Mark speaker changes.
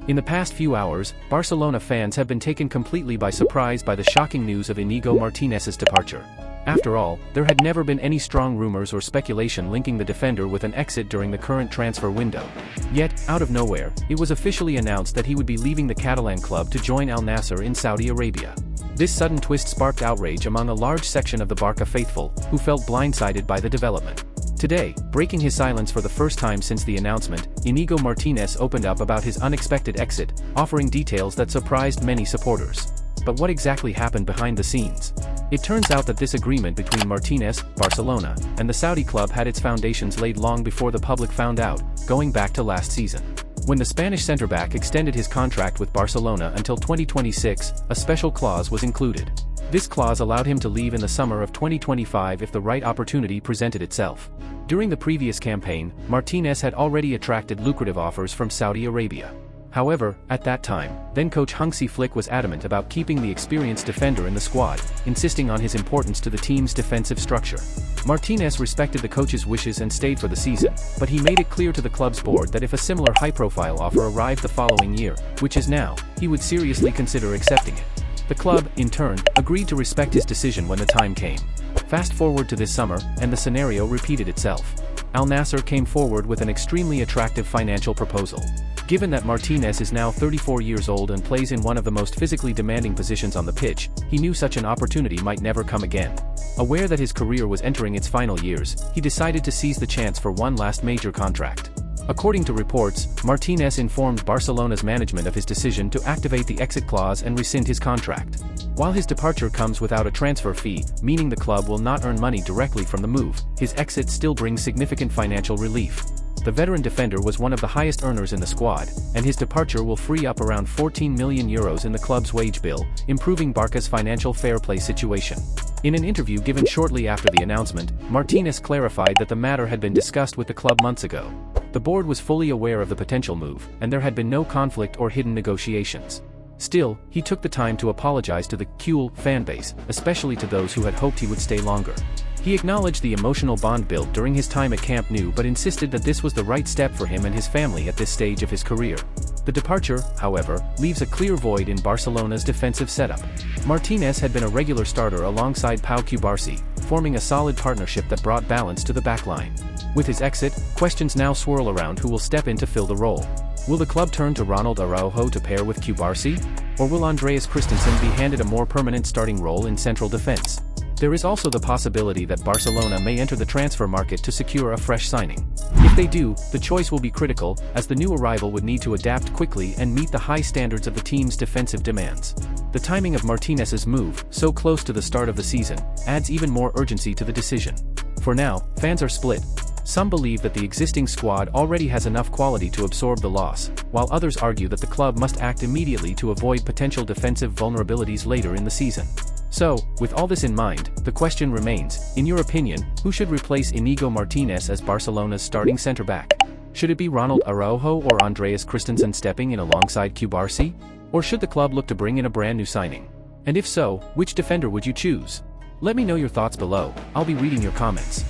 Speaker 1: In the past few hours, Barcelona fans have been taken completely by surprise by the shocking news of Iñigo Martínez's departure. After all, there had never been any strong rumors or speculation linking the defender with an exit during the current transfer window. Yet, out of nowhere, it was officially announced that he would be leaving the Catalan club to join Al Nassr in Saudi Arabia. This sudden twist sparked outrage among a large section of the Barca faithful, who felt blindsided by the development. Today, breaking his silence for the first time since the announcement, Iñigo Martínez opened up about his unexpected exit, offering details that surprised many supporters. But what exactly happened behind the scenes? It turns out that this agreement between Martínez, Barcelona, and the Saudi club had its foundations laid long before the public found out, going back to last season. When the Spanish centre-back extended his contract with Barcelona until 2026, a special clause was included. This clause allowed him to leave in the summer of 2025 if the right opportunity presented itself. During the previous campaign, Martínez had already attracted lucrative offers from Saudi Arabia. However, at that time, then-coach Hansi Flick was adamant about keeping the experienced defender in the squad, insisting on his importance to the team's defensive structure. Martínez respected the coach's wishes and stayed for the season, but he made it clear to the club's board that if a similar high-profile offer arrived the following year, which is now, he would seriously consider accepting it. The club, in turn, agreed to respect his decision when the time came. Fast forward to this summer, and the scenario repeated itself. Al Nassr came forward with an extremely attractive financial proposal. Given that Martínez is now 34 years old and plays in one of the most physically demanding positions on the pitch, he knew such an opportunity might never come again. Aware that his career was entering its final years, he decided to seize the chance for one last major contract. According to reports, Martínez informed Barcelona's management of his decision to activate the exit clause and rescind his contract. While his departure comes without a transfer fee, meaning the club will not earn money directly from the move, his exit still brings significant financial relief. The veteran defender was one of the highest earners in the squad, and his departure will free up around €14 million in the club's wage bill, improving Barca's financial fair play situation. In an interview given shortly after the announcement, Martínez clarified that the matter had been discussed with the club months ago. The board was fully aware of the potential move, and there had been no conflict or hidden negotiations. Still, he took the time to apologize to the Cule fanbase, especially to those who had hoped he would stay longer. He acknowledged the emotional bond built during his time at Camp Nou but insisted that this was the right step for him and his family at this stage of his career. The departure, however, leaves a clear void in Barcelona's defensive setup. Martínez had been a regular starter alongside Pau Cubarsí, forming a solid partnership that brought balance to the backline. With his exit, questions now swirl around who will step in to fill the role. Will the club turn to Ronald Araujo to pair with Cubarsí? Or will Andreas Christensen be handed a more permanent starting role in central defense? There is also the possibility that Barcelona may enter the transfer market to secure a fresh signing. If they do, the choice will be critical, as the new arrival would need to adapt quickly and meet the high standards of the team's defensive demands. The timing of Martínez's move, so close to the start of the season, adds even more urgency to the decision. For now, fans are split. Some believe that the existing squad already has enough quality to absorb the loss, while others argue that the club must act immediately to avoid potential defensive vulnerabilities later in the season. So, with all this in mind, the question remains, in your opinion, who should replace Iñigo Martínez as Barcelona's starting centre-back? Should it be Ronald Araujo or Andreas Christensen stepping in alongside Cubarsí? Or should the club look to bring in a brand new signing? And if so, which defender would you choose? Let me know your thoughts below. I'll be reading your comments.